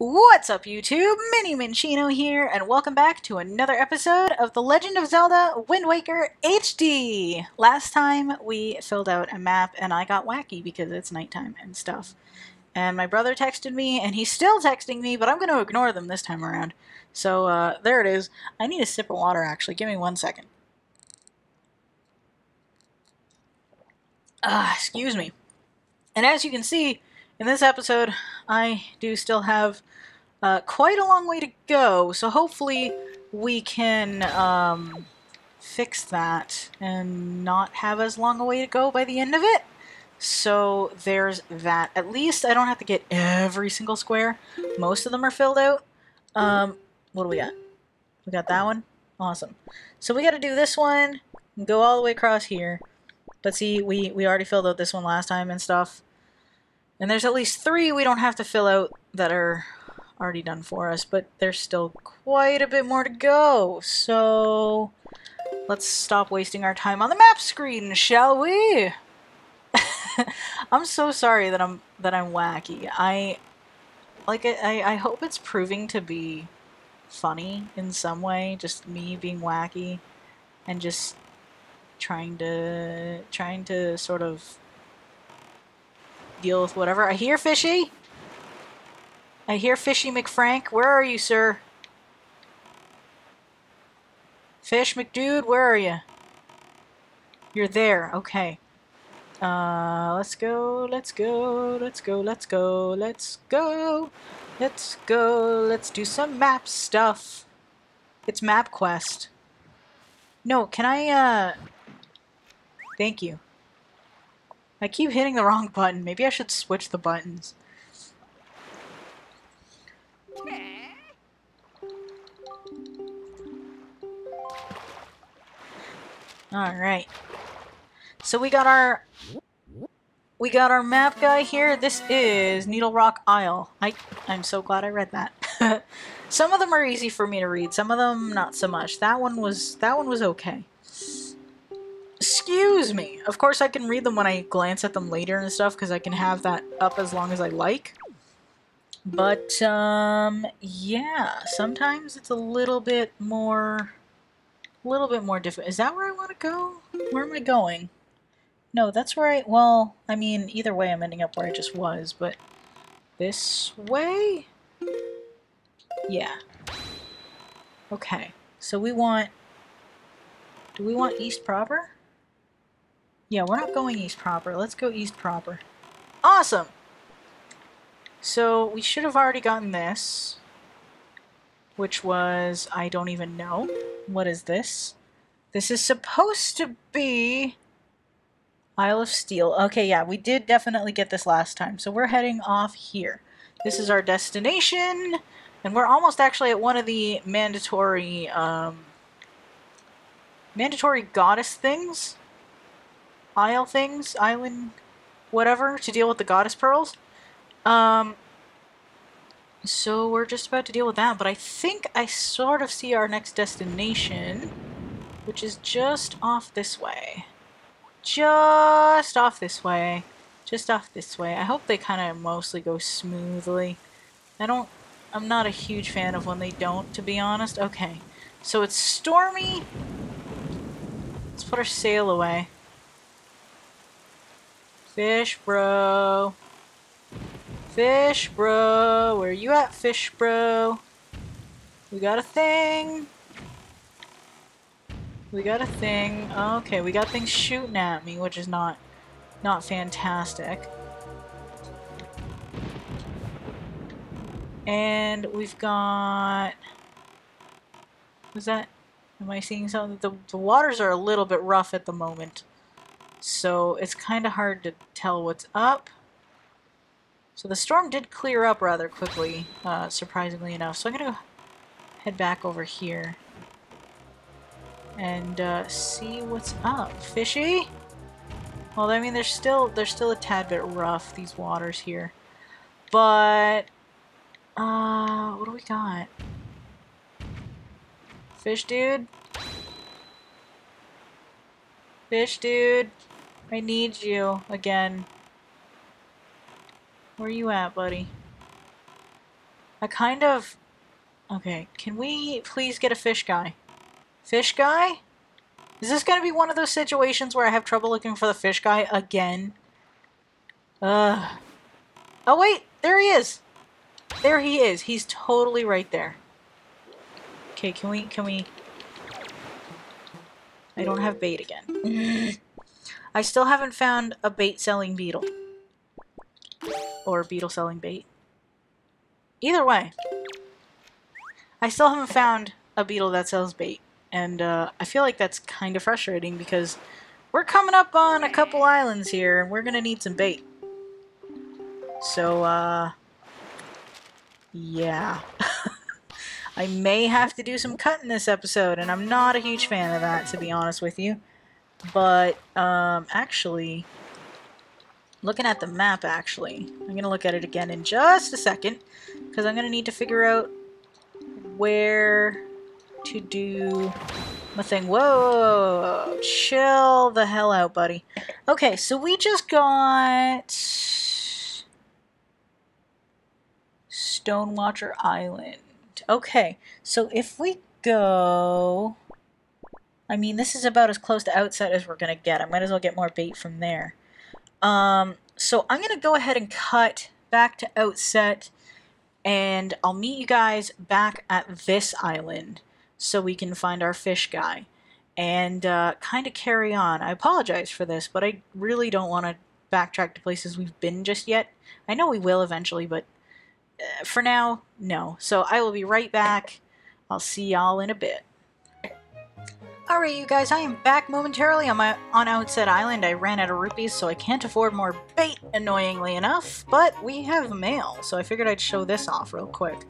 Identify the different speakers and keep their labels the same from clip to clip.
Speaker 1: What's up, YouTube? Mini Minchino here, and welcome back to another episode of The Legend of Zelda Wind Waker HD! Last time we filled out a map and I got wacky because it's nighttime and stuff. And my brother texted me, and he's still texting me, but I'm going to ignore them this time around. So, there it is. I need a sip of water, actually. Give me 1 second. Excuse me. And as you can see, in this episode, I do still have quite a long way to go, so hopefully we can fix that and not have as long a way to go by the end of it. So there's that. At least I don't have to get every single square. Most of them are filled out. What do we got? We got that one? Awesome. So we gotta do this one and go all the way across here. But see, we already filled out this one last time and stuff. And there's at least 3 we don't have to fill out that are already done for us, but there's still quite a bit more to go. So let's stop wasting our time on the map screen, shall we? I'm so sorry that I'm wacky. I hope it's proving to be funny in some way, just me being wacky and just trying to sort of deal with whatever. I hear Fishy. I hear Fishy McFrank. Where are you, sir? Fish McDude, where are you? You're there. Okay. Let's go. Let's go. Let's go. Let's go. Let's go. Let's go. Let's do some map stuff. It's map quest. No, can I, Thank you. I keep hitting the wrong button. Maybe I should switch the buttons. Alright. So we got our map guy here. This is Needle Rock Isle. I'm so glad I read that. Some of them are easy for me to read, some of them not so much. That one was okay. Excuse me. Of course I can read them when I glance at them later and stuff, because I can have that up as long as I like. But, yeah, sometimes it's a little bit more difficult. Is that where I want to go? Where am I going? No, that's where well, I mean, either way I'm ending up where I just was, but this way? Yeah. Okay, so do we want east proper? Yeah, we're not going east proper. Let's go east proper. Awesome! So we should have already gotten this, which was, I don't even know. What is this? This is supposed to be Isle of Steel. Okay, yeah, we did definitely get this last time. So we're heading off here. This is our destination, and we're almost actually at one of the mandatory goddess things. Island, whatever, to deal with the goddess pearls. So we're just about to deal with that, but I think I sort of see our next destination, which is just off this way. Just off this way. Just off this way. I hope they kind of mostly go smoothly. I'm not a huge fan of when they don't, to be honest. Okay, so it's stormy. Let's put our sail away. Fish bro. Fish bro. Where you at, fish bro? We got a thing. We got a thing. Okay, we got things shooting at me, which is not fantastic. And we've got... Was that... Am I seeing something? The waters are a little bit rough at the moment, so it's kind of hard to tell what's up. So the storm did clear up rather quickly, surprisingly enough. So I'm gonna go head back over here and see what's up. Fishy? Well, I mean, they're still a tad bit rough, these waters here. But what do we got? Fish dude? Fish dude, I need you again. Where you at, buddy? I kind of... Okay, can we please get a fish guy? Fish guy? Is this gonna be one of those situations where I have trouble looking for the fish guy again? Ugh. Oh wait, there he is! There he is. He's totally right there. Okay, can we... I don't have bait again. I still haven't found a bait-selling beetle. Or beetle-selling bait. Either way. I still haven't found a beetle that sells bait. And I feel like that's kind of frustrating because we're coming up on a couple islands here and we're gonna need some bait. So, yeah. I may have to do some cutting this episode, and I'm not a huge fan of that, to be honest with you. But, actually, looking at the map, actually, I'm gonna look at it again in just a second, because I'm gonna need to figure out where to do my thing. Whoa! Chill the hell out, buddy. Okay, so we just got Stonewatcher Island. Okay, so if we go... I mean, this is about as close to Outset as we're gonna get. I might as well get more bait from there. So I'm gonna go ahead and cut back to Outset, and I'll meet you guys back at this island so we can find our fish guy and kind of carry on. I apologize for this, but I really don't want to backtrack to places we've been just yet. I know we will eventually, but for now, no. So I will be right back. I'll see y'all in a bit. Alright, you guys, I am back momentarily on Outset Island. I ran out of rupees, so I can't afford more bait, annoyingly enough. But we have mail, so I figured I'd show this off real quick.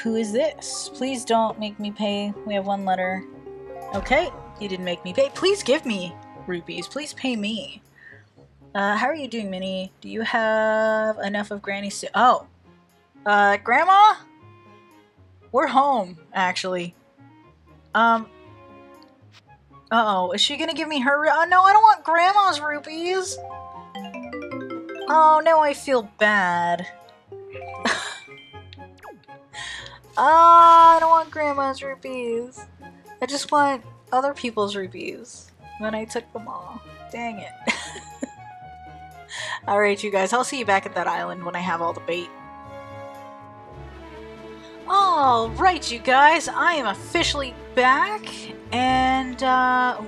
Speaker 1: Who is this? Please don't make me pay. We have one letter. Okay, you didn't make me pay. Please give me rupees. Please pay me. How are you doing, Minnie? Do you have enough of Granny's... Oh. Grandma? We're home, actually. Uh-oh, is she gonna give me her... Oh, no, I don't want Grandma's rupees! Oh, now I feel bad. I don't want Grandma's rupees. I just want other people's rupees. When I took them all. Dang it. Alright, you guys, I'll see you back at that island when I have all the bait. Alright, you guys, I am officially back, and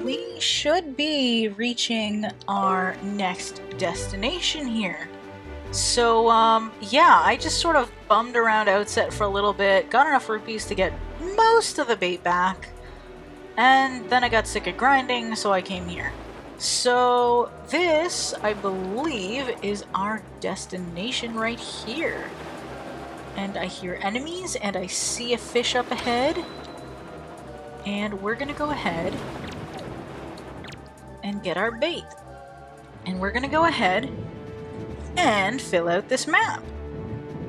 Speaker 1: we should be reaching our next destination here. So, yeah, I just sort of bummed around Outset for a little bit, got enough rupees to get most of the bait back, and then I got sick of grinding, so I came here. So, this, I believe, is our destination right here. And I hear enemies, and I see a fish up ahead. And we're gonna go ahead and get our bait. And we're gonna go ahead and fill out this map.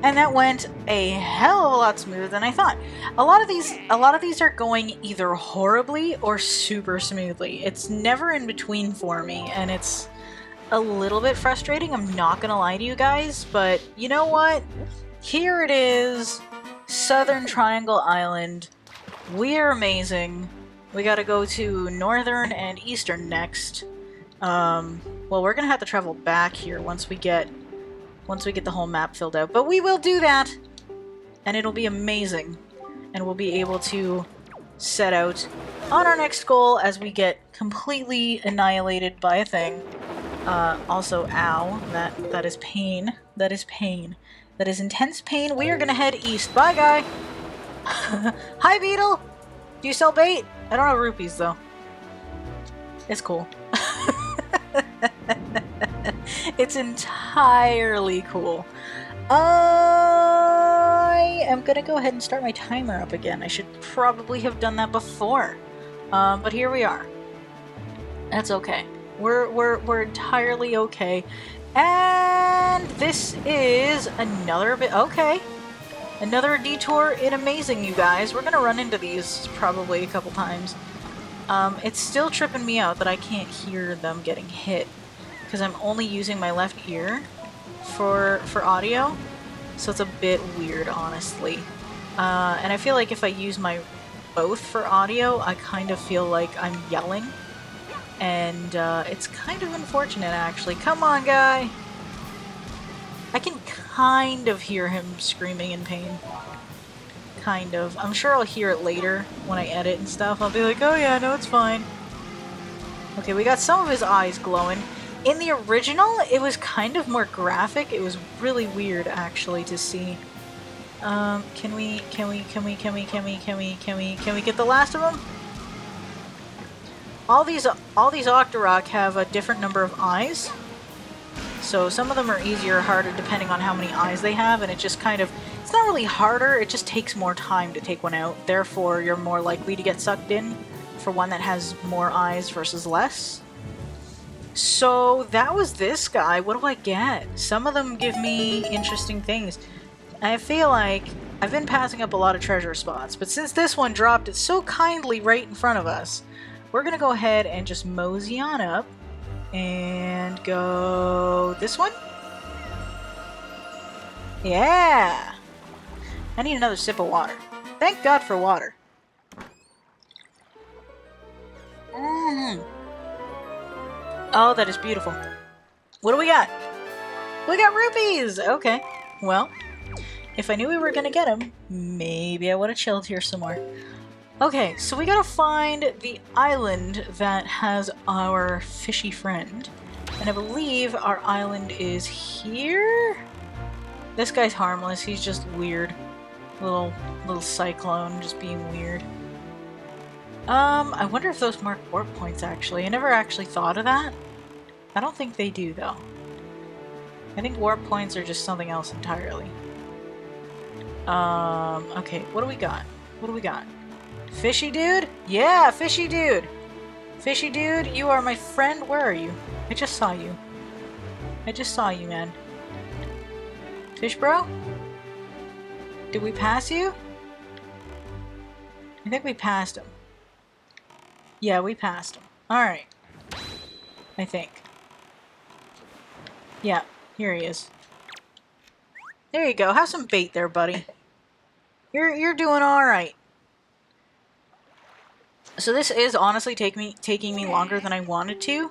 Speaker 1: And that went a hell of a lot smoother than I thought. A lot of these are going either horribly or super smoothly. It's never in between for me, and it's a little bit frustrating, I'm not gonna lie to you guys, but you know what? Here it is, Southern Triangle Island. We're amazing. We gotta go to Northern and Eastern next. Well, we're gonna have to travel back here once we get the whole map filled out. But we will do that! And it'll be amazing. And we'll be able to set out on our next goal as we get completely annihilated by a thing. Also, ow. That is pain. That is pain. That is intense pain. We are gonna head east. Bye, guy! Hi, Beetle! Do you sell bait? I don't have rupees, though. It's cool. It's entirely cool. I am gonna go ahead and start my timer up again. I should probably have done that before. But here we are. That's okay. We're entirely okay. And this is another bit... Okay. Another detour in Amazing, you guys. We're gonna run into these probably a couple times. It's still tripping me out that I can't hear them getting hit. Because I'm only using my left ear for audio. so it's a bit weird, honestly. And I feel like if I use my both for audio, I kind of feel like I'm yelling. And it's kind of unfortunate, actually. Come on, guy! I can kind of hear him screaming in pain. Kind of. I'm sure I'll hear it later when I edit and stuff. I'll be like, oh yeah, no, it's fine. Okay, we got some of his eyes glowing. In the original, it was kind of more graphic. It was really weird, actually, to see. Can we get the last of them? All these Octorok have a different number of eyes. So some of them are easier or harder depending on how many eyes they have, and it just kind of, it's not really harder, it just takes more time to take one out. Therefore, you're more likely to get sucked in for one that has more eyes versus less. So that was this guy. What do I get? Some of them give me interesting things. I feel like I've been passing up a lot of treasure spots, but since this one dropped it so kindly right in front of us, we're gonna go ahead and just mosey on up and go this one. Yeah! I need another sip of water. Thank God for water. Oh, that is beautiful. What do we got? We got rupees! Okay. Well, if I knew we were gonna get them, maybe I would have chilled here some more. Okay, so we gotta find the island that has our fishy friend. And I believe our island is here? This guy's harmless, he's just weird. Little cyclone, just being weird. I wonder if those mark warp points, actually. I never actually thought of that. I don't think they do, though. I think warp points are just something else entirely. Okay, what do we got? What do we got? Fishy dude? Yeah, fishy dude! Fishy dude, you are my friend. Where are you? I just saw you. I just saw you, man. Fish bro? Did we pass you? I think we passed him. Yeah, we passed him. Alright. I think. Yeah, here he is. There you go. Have some bait there, buddy. You're doing alright. So this is honestly taking me longer than I wanted to.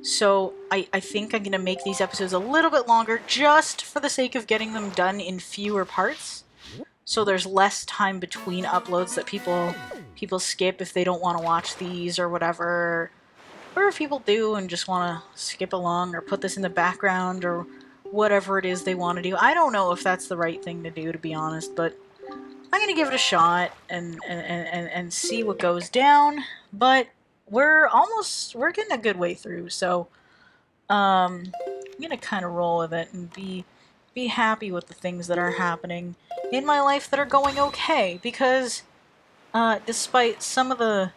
Speaker 1: So I think I'm going to make these episodes a little bit longer just for the sake of getting them done in fewer parts. So there's less time between uploads that people skip if they don't want to watch these or whatever. Or if people do and just want to skip along or put this in the background or whatever it is they want to do. I don't know if that's the right thing to do, to be honest, but I'm gonna give it a shot and see what goes down. But we're getting a good way through, so I'm gonna kind of roll with it and be happy with the things that are happening in my life that are going okay, because despite some of the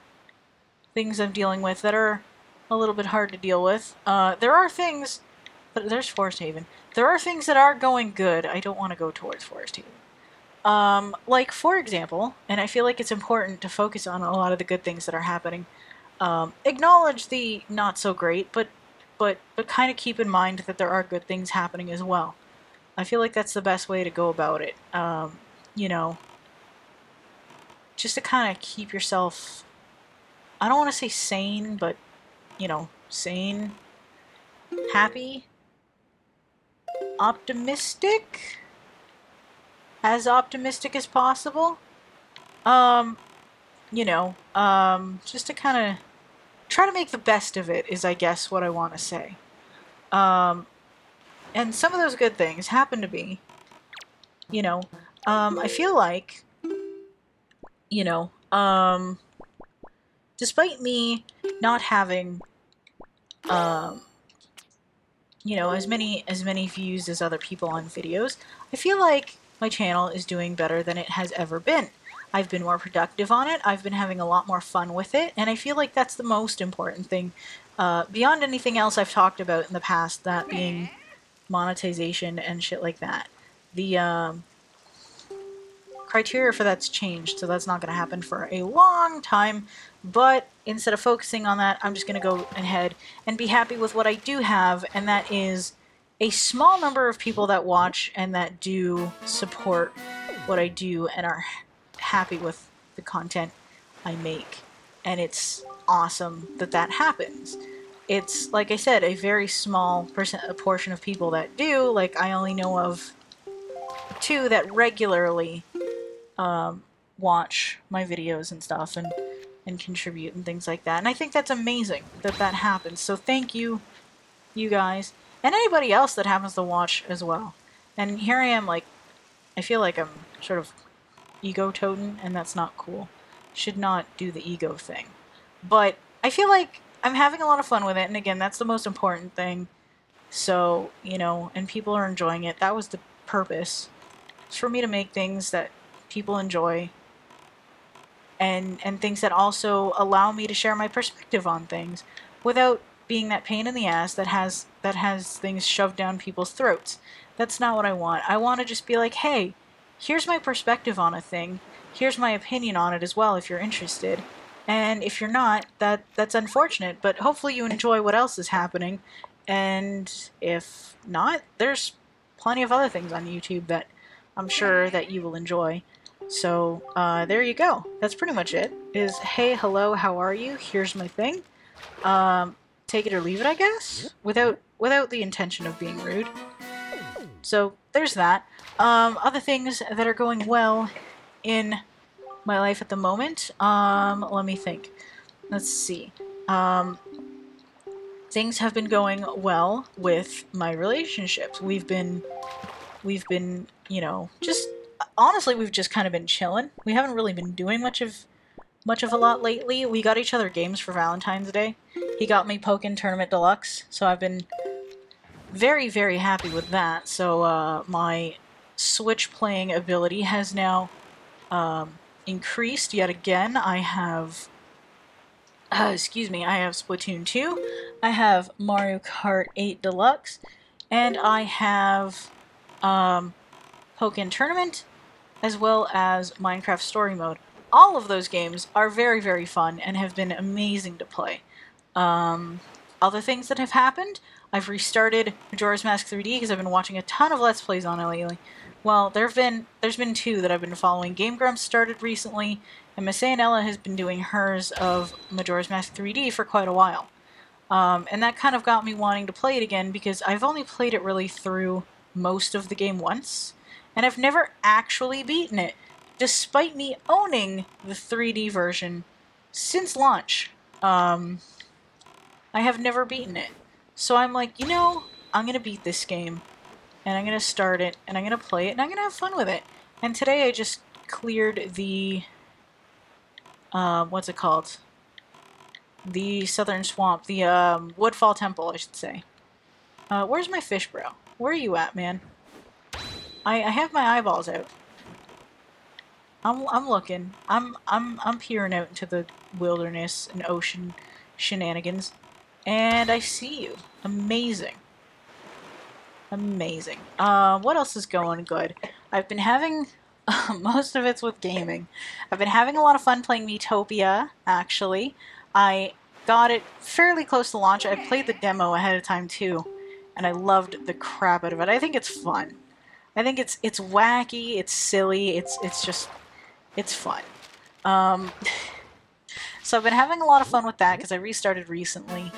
Speaker 1: things I'm dealing with that are a little bit hard to deal with, there are things, but there's Forest Haven. There are things that are going good. I don't want to go towards Forest Haven. Like, for example, and I feel like it's important to focus on a lot of the good things that are happening. Acknowledge the not so great, but kind of keep in mind that there are good things happening as well. I feel like that's the best way to go about it. You know, just to kind of keep yourself, I don't want to say sane, but, you know, sane, happy, optimistic, as optimistic as possible. You know, just to kind of try to make the best of it is, I guess, what I want to say. And some of those good things happen to be, you know, I feel like, you know, despite me not having, you know, as many views as other people on videos, I feel like my channel is doing better than it has ever been. I've been more productive on it, I've been having a lot more fun with it, and I feel like that's the most important thing. Beyond anything else I've talked about in the past, that being monetization and shit like that. The criteria for that's changed, so that's not going to happen for a long time, but instead of focusing on that, I'm just going to go ahead and be happy with what I do have, and that is a small number of people that watch and that do support what I do and are happy with the content I make. And it's awesome that that happens. It's, like I said, a very small a portion of people that do. Like, I only know of 2 that regularly watch my videos and stuff and contribute and things like that. And I think that's amazing that that happens. So thank you, you guys, and anybody else that happens to watch as well. And here I am, like, I feel like I'm sort of ego-toting, and that's not cool. Should not do the ego thing. But I feel like I'm having a lot of fun with it, and again, that's the most important thing. So, you know, and people are enjoying it. That was the purpose. It's for me to make things that people enjoy, and things that also allow me to share my perspective on things without being that pain in the ass that has things shoved down people's throats. That's not what I want. I want to just be like, hey, here's my perspective on a thing. Here's my opinion on it as well if you're interested. And if you're not, that's unfortunate, but hopefully you enjoy what else is happening. And if not, there's plenty of other things on YouTube that I'm sure that you will enjoy. So, there you go. That's pretty much it. Is, hey, hello, how are you? Here's my thing. Take it or leave it, I guess? Without the intention of being rude. So, there's that. Other things that are going well in my life at the moment. Let me think. Let's see. Things have been going well with my relationships. We've been, you know, just honestly, we've just kind of been chilling. We haven't really been doing much of a lot lately. We got each other games for Valentine's Day. He got me Pokken Tournament Deluxe, so I've been very, very happy with that. So my Switch playing ability has now increased yet again. I have excuse me, I have Splatoon 2, I have Mario Kart 8 Deluxe, and I have Pokken Tournament, as well as Minecraft Story Mode. All of those games are very, very fun and have been amazing to play. Other things that have happened, I've restarted Majora's Mask 3D because I've been watching a ton of Let's Plays on it lately. Well, there's been 2 that I've been following. Game Grumps started recently, and Miss Ella has been doing hers of Majora's Mask 3D for quite a while. And that kind of got me wanting to play it again because I've only played it really through most of the game once, and I've never actually beaten it, despite me owning the 3D version since launch. I have never beaten it. So I'm like, you know, I'm gonna beat this game, and I'm gonna start it, and I'm gonna play it, and I'm gonna have fun with it. And today I just cleared the, what's it called? The Southern Swamp, the, Woodfall Temple, I should say. Where's my fish bro? Where are you at, man? I have my eyeballs out. I'm looking. I'm peering out into the wilderness and ocean shenanigans, and I see you. Amazing. Amazing. What else is going good? I've been having most of it's with gaming. I've been having a lot of fun playing Miitopia, actually. I got it fairly close to launch. I played the demo ahead of time too, and I loved the crap out of it. I think it's fun. I think it's wacky, it's silly, it's fun. So I've been having a lot of fun with that because I restarted recently,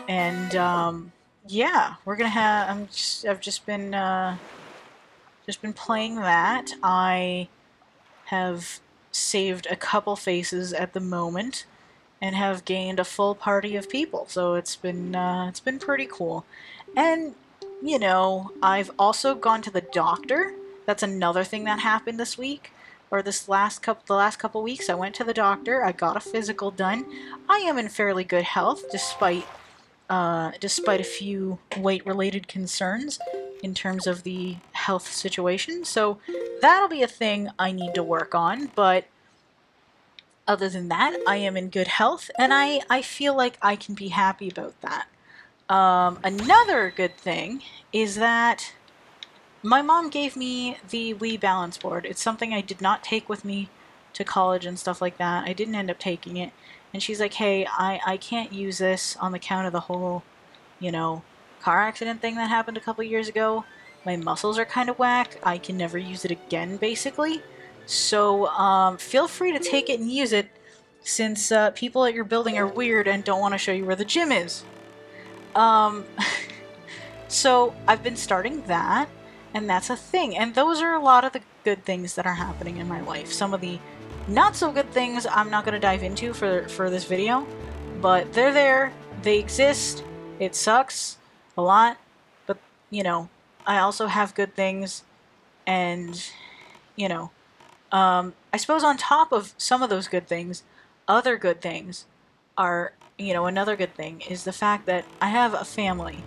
Speaker 1: and yeah, we're gonna have. I've just been playing that. I have saved a couple faces at the moment, and have gained a full party of people. So it's been pretty cool, and you know, I've also gone to the doctor. That's another thing that happened this week, or the last couple weeks. I went to the doctor. I got a physical done. I am in fairly good health, despite a few weight-related concerns in terms of the health situation. So that'll be a thing I need to work on. But other than that, I am in good health, and I feel like I can be happy about that. Another good thing is that my mom gave me the Wii balance board. It's something I did not take with me to college and stuff like that. I didn't end up taking it. And she's like, hey, I can't use this on the count of the whole, you know, car accident thing that happened a couple years ago. My muscles are kind of whack. I can never use it again, basically. So feel free to take it and use it, since people at your building are weird and don't want to show you where the gym is. So I've been starting that, and that's a thing. And those are a lot of the good things that are happening in my life. Some of the not so good things I'm not going to dive into for this video, but they're there, they exist, it sucks a lot, but, you know, I also have good things, and, you know, I suppose on top of some of those good things, other good things are, you know, another good thing is the fact that I have a family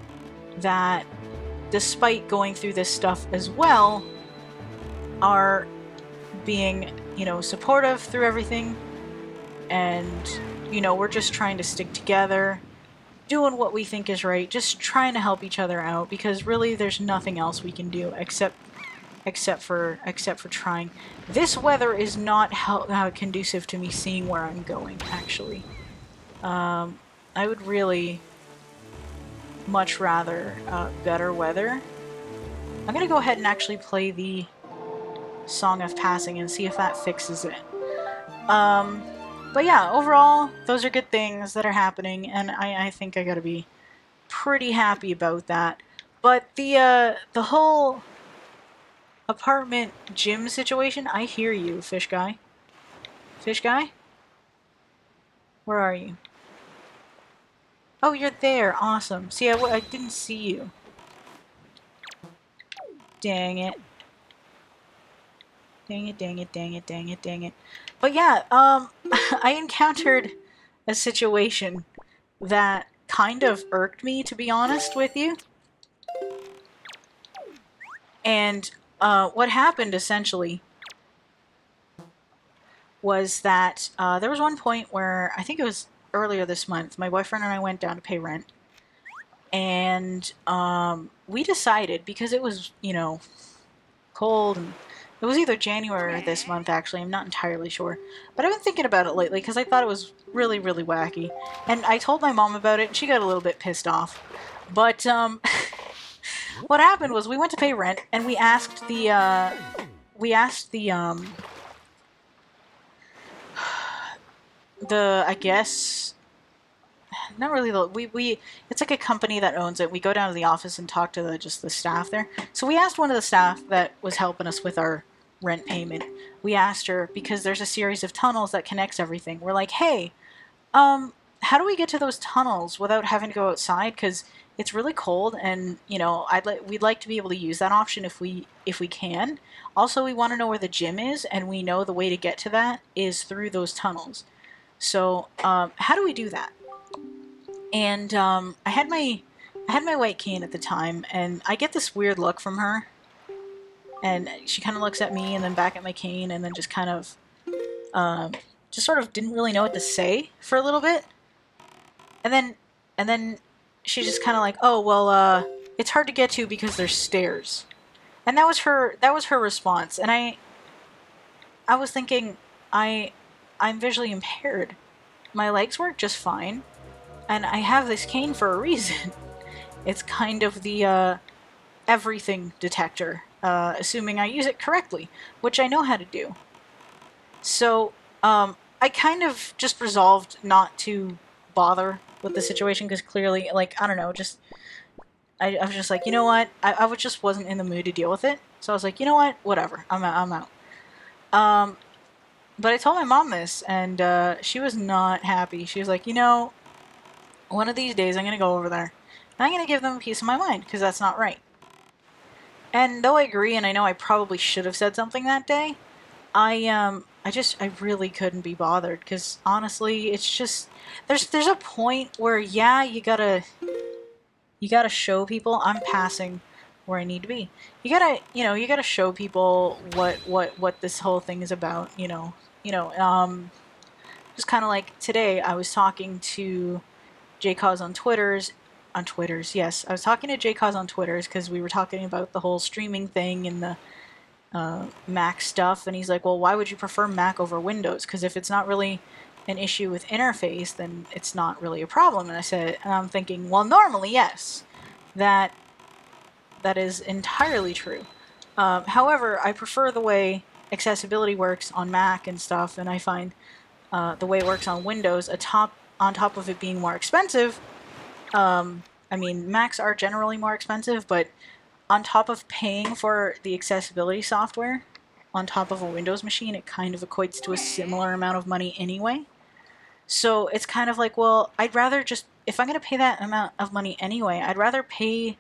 Speaker 1: that, despite going through this stuff as well, are being, you know, supportive through everything, and, you know, we're just trying to stick together, doing what we think is right, just trying to help each other out, because really there's nothing else we can do except for trying. This weather is not how conducive to me seeing where I'm going, actually. I would really much rather better weather. I'm gonna go ahead and actually play the Song of Passing and see if that fixes it. But yeah, overall, those are good things that are happening, and I think I gotta be pretty happy about that. But the whole apartment gym situation, I hear you, fish guy. Fish guy? Where are you? Oh, you're there. Awesome. See, I didn't see you. Dang it. Dang it, dang it, dang it, dang it, dang it. But yeah, I encountered a situation that kind of irked me, to be honest with you. And what happened, essentially, was that there was one point where, I think it was earlier this month, my boyfriend and I went down to pay rent. And we decided, because it was, you know, cold, and it was either January or this month, actually, I'm not entirely sure. But I've been thinking about it lately, because I thought it was really, really wacky. And I told my mom about it, and she got a little bit pissed off. But what happened was, we went to pay rent, and we asked the, I guess, not really, it's like a company that owns it. We go down to the office and talk to just the staff there. So we asked one of the staff that was helping us with our rent payment. We asked her, because there's a series of tunnels that connects everything. We're like, hey, how do we get to those tunnels without having to go outside? Because it's really cold, and, you know, we'd like to be able to use that option if we can. Also, we want to know where the gym is, and we know the way to get to that is through those tunnels. So, how do we do that? And I had my white cane at the time, and I get this weird look from her, and she kind of looks at me and then back at my cane, and then just kind of just sort of didn't really know what to say for a little bit, and then she's just kind of like, oh well, it's hard to get to because there's stairs, and that was her response. And I was thinking, I'm visually impaired. My legs work just fine. And I have this cane for a reason. It's kind of the everything detector, assuming I use it correctly, which I know how to do. So I kind of just resolved not to bother with the situation, because clearly, like, I don't know, just I was just like, you know what, I just wasn't in the mood to deal with it. So I was like, you know what, whatever, I'm out. But I told my mom this, and she was not happy. She was like, you know, one of these days I'm going to go over there, and I'm going to give them a piece of my mind, because that's not right. And though I agree, and I know I probably should have said something that day, I really couldn't be bothered, because honestly, it's just, there's a point where, yeah, you gotta show people I'm passing where I need to be. You gotta show people what this whole thing is about, just kind of like today, I was talking to JCause on Twitters, yes. I was talking to JCause on Twitters, because we were talking about the whole streaming thing and the Mac stuff, and he's like, well, why would you prefer Mac over Windows? Because if it's not really an issue with interface, then it's not really a problem. And I'm thinking, well, normally, yes. that is entirely true. However, I prefer the way accessibility works on Mac and stuff, and I find the way it works on Windows, on top of it being more expensive. I mean, Macs are generally more expensive, but on top of paying for the accessibility software on top of a Windows machine, it kind of equates to a similar amount of money anyway. So it's kind of like, well, I'd rather just, if I'm going to pay that amount of money anyway, I'd rather pay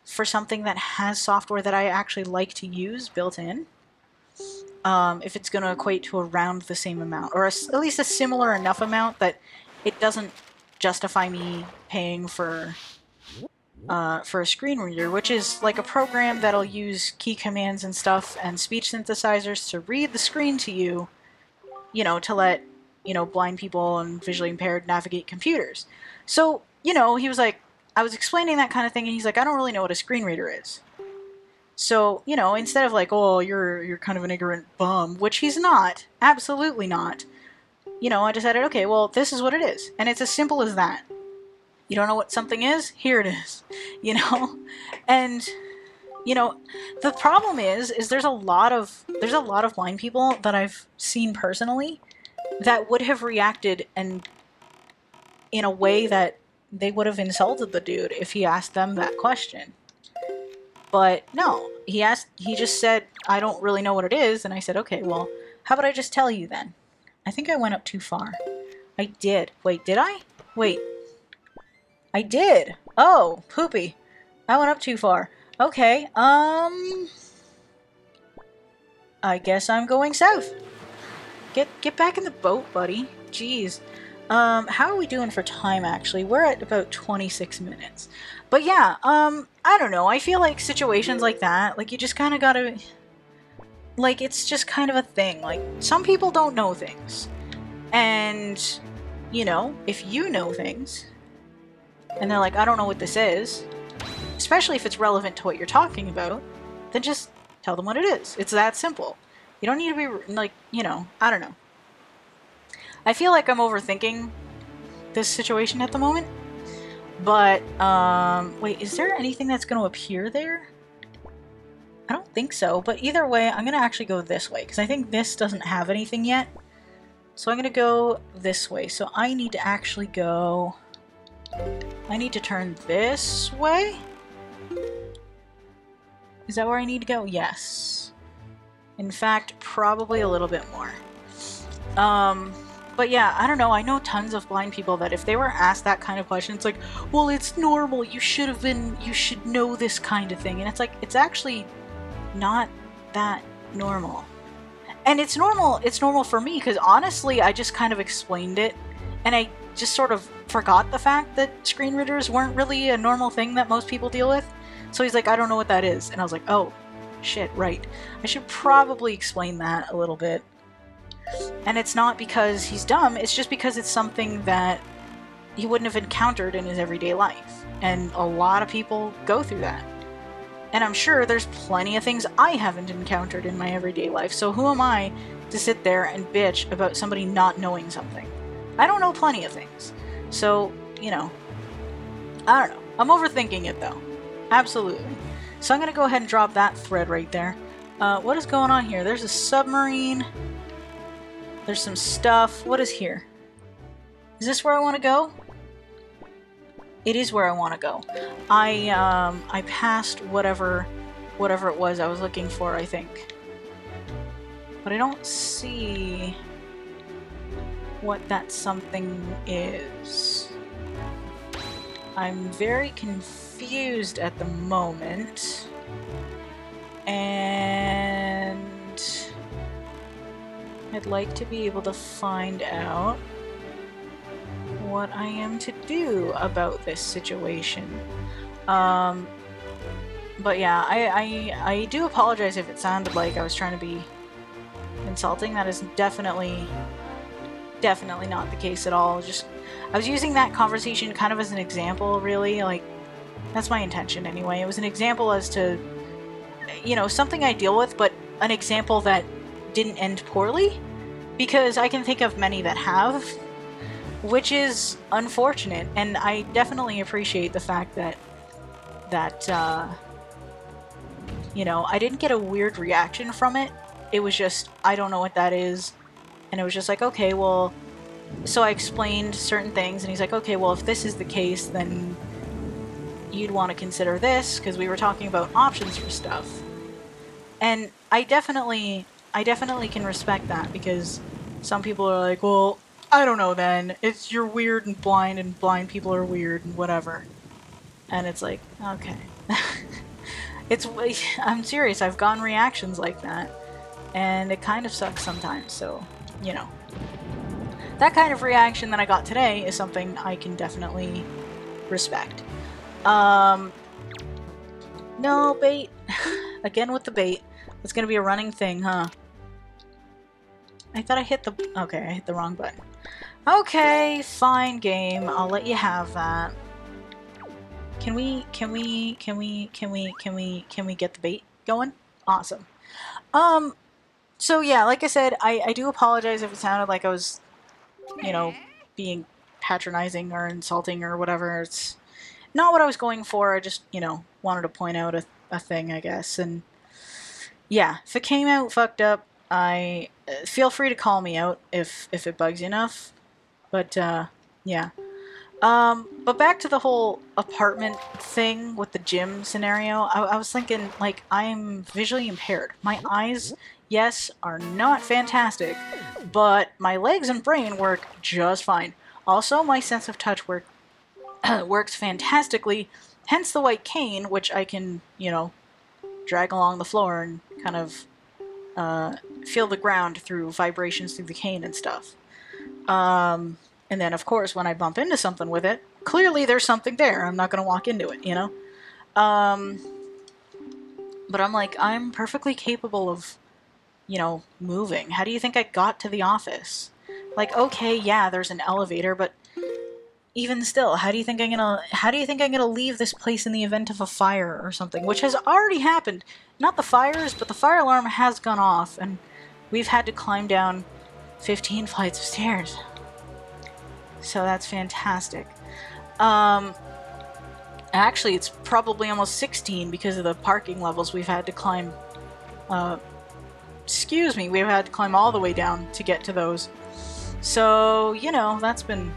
Speaker 1: for something that has software that I actually like to use built in. If it's going to equate to around the same amount, or at least a similar enough amount that it doesn't justify me paying for a screen reader, which is like a program that'll use key commands and stuff and speech synthesizers to read the screen to you, you know, to let, you know, blind people and visually impaired navigate computers. So, you know, he was like, I was explaining that kind of thing, and he's like, I don't really know what a screen reader is. So, you know, instead of like, oh, you're kind of an ignorant bum, which he's not, absolutely not, you know, I decided, okay, well, this is what it is. And it's as simple as that. You don't know what something is? Here it is, you know? And, you know, the problem is there's a lot of blind people that I've seen personally that would have reacted and in a way that they would have insulted the dude if he asked them that question. But no, he just said, I don't really know what it is. And I said, okay, well, how about I just tell you then? I think I went up too far. I did. Wait, did I? Wait. I did. Oh, poopy. I went up too far. Okay, I guess I'm going south. Get back in the boat, buddy. Jeez. How are we doing for time, actually? We're at about 26 minutes. But yeah, I don't know. I feel like situations like that, like, you just kind of gotta... Like, it's just kind of a thing. Like, some people don't know things. And, you know, if you know things, and they're like, I don't know what this is, especially if it's relevant to what you're talking about, then just tell them what it is. It's that simple. You don't need to be, like, you know, I don't know. I feel like I'm overthinking this situation at the moment. But, wait, is there anything that's going to appear there? I don't think so, but either way, I'm going to actually go this way, because I think this doesn't have anything yet. So I'm going to go this way. So I need to actually go... I need to turn this way? Is that where I need to go? Yes. In fact, probably a little bit more. But yeah, I don't know. I know tons of blind people that if they were asked that kind of question, it's like, well, it's normal. You should know this kind of thing. And it's like, it's actually not that normal. And it's normal for me, because honestly, I just kind of explained it, and I just sort of forgot the fact that screen readers weren't really a normal thing that most people deal with. So he's like, I don't know what that is. And I was like, oh, shit, right. I should probably explain that a little bit. And it's not because he's dumb, it's just because it's something that he wouldn't have encountered in his everyday life. And a lot of people go through that. And I'm sure there's plenty of things I haven't encountered in my everyday life, so who am I to sit there and bitch about somebody not knowing something? I don't know plenty of things. So, you know, I don't know. I'm overthinking it, though. Absolutely. So I'm going to go ahead and drop that thread right there. What is going on here? There's a submarine. There's some stuff. What is here? Is this where I want to go? It is where I want to go. I passed whatever it was I was looking for, I think. But I don't see what that something is. I'm very confused at the moment. And I'd like to be able to find out what I am to do about this situation. But yeah, I do apologize if it sounded like I was trying to be insulting. That is definitely not the case at all. Just, I was using that conversation kind of as an example, really. Like, that's my intention anyway. It was an example as to, you know, something I deal with, but an example that didn't end poorly, because I can think of many that have, which is unfortunate. And I definitely appreciate the fact that, that, you know, I didn't get a weird reaction from it. It was just, I don't know what that is. And it was just like, okay, well, so I explained certain things, and he's like, okay, well, if this is the case, then you'd want to consider this, because we were talking about options for stuff. And I definitely can respect that, because some people are like, well, I don't know then. You're weird and blind people are weird and whatever. And it's like, okay. I'm serious, I've gotten reactions like that. And it kind of sucks sometimes, so, you know. That kind of reaction that I got today is something I can definitely respect. No, bait. Again with the bait. It's gonna be a running thing, huh? I thought I hit the... Okay, I hit the wrong button. Okay, fine game. I'll let you have that. Can we get the bait going? Awesome. So yeah, like I said, I do apologize if it sounded like I was, you know, being patronizing or insulting or whatever. It's not what I was going for. I just, you know, wanted to point out a thing, I guess. And yeah, if it came out fucked up, feel free to call me out if it bugs you enough. But yeah. But back to the whole apartment thing with the gym scenario, I was thinking, like, I'm visually impaired. My eyes, yes, are not fantastic, but my legs and brain work just fine. Also, my sense of touch works fantastically, hence the white cane, which I can, you know, drag along the floor and kind of feel the ground through vibrations through the cane and stuff. And then, of course, when I bump into something with it, clearly there's something there. I'm not going to walk into it, you know? But I'm like, I'm perfectly capable of, you know, moving. How do you think I got to the office? Like, okay, yeah, there's an elevator, but even still, how do you think I'm gonna leave this place in the event of a fire or something? Which has already happened. Not the fires, but the fire alarm has gone off, and we've had to climb down 15 flights of stairs. So that's fantastic. Actually, it's probably almost 16 because of the parking levels we've had to climb. Excuse me, we've had to climb all the way down to get to those. So, you know, that's been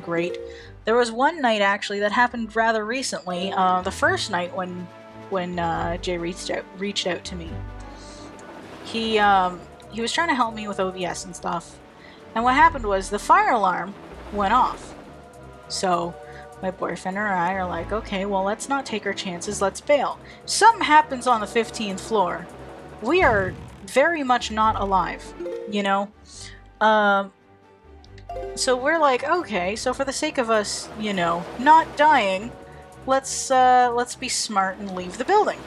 Speaker 1: great. There was one night, actually, that happened rather recently. The first night when Jay reached out to me. He was trying to help me with OBS and stuff. And what happened was the fire alarm went off. So my boyfriend and I are like, okay, well, let's not take our chances, let's bail. Something happens on the 15th floor. We are very much not alive, you know? So we're like, okay, so for the sake of us, you know, not dying, let's be smart and leave the building.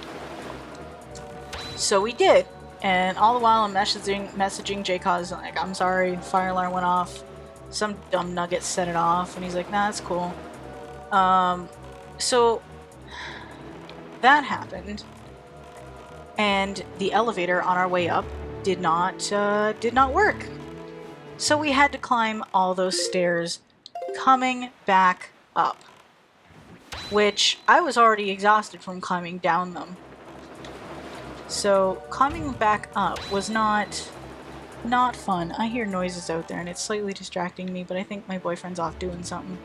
Speaker 1: So we did. And all the while I'm messaging JCOZ, like, I'm sorry, fire alarm went off. Some dumb nugget set it off, and he's like, nah, that's cool. So that happened, and the elevator on our way up did not work. So we had to climb all those stairs coming back up, which I was already exhausted from climbing down them. So climbing back up was not fun. I hear noises out there and it's slightly distracting me, but I think my boyfriend's off doing something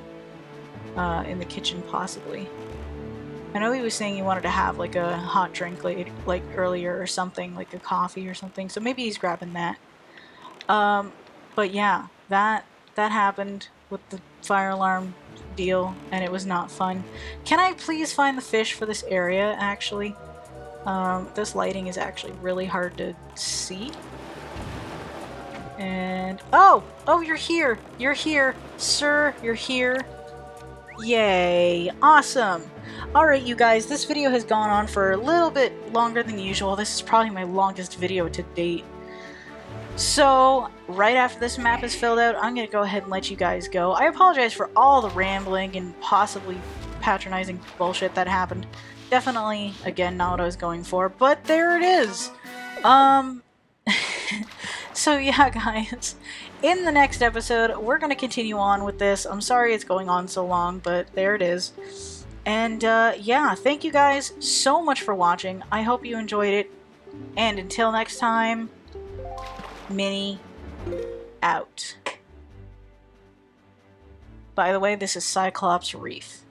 Speaker 1: in the kitchen, possibly. I know he was saying he wanted to have like a hot drink like earlier or something, like a coffee or something, so maybe he's grabbing that. But yeah, that happened with the fire alarm deal, and it was not fun. Can I please find the fish for this area, actually? This lighting is actually really hard to see. And... Oh! Oh, you're here! You're here! Sir, you're here! Yay! Awesome! Alright, you guys, this video has gone on for a little bit longer than usual. This is probably my longest video to date. So, right after this map is filled out, I'm gonna go ahead and let you guys go. I apologize for all the rambling and possibly patronizing bullshit that happened. Definitely, again, not what I was going for, but there it is! So yeah, guys, in the next episode, we're gonna continue on with this. I'm sorry it's going on so long, but there it is. And yeah, thank you guys so much for watching. I hope you enjoyed it. And until next time, Minnie out. By the way, this is Cyclops Reef.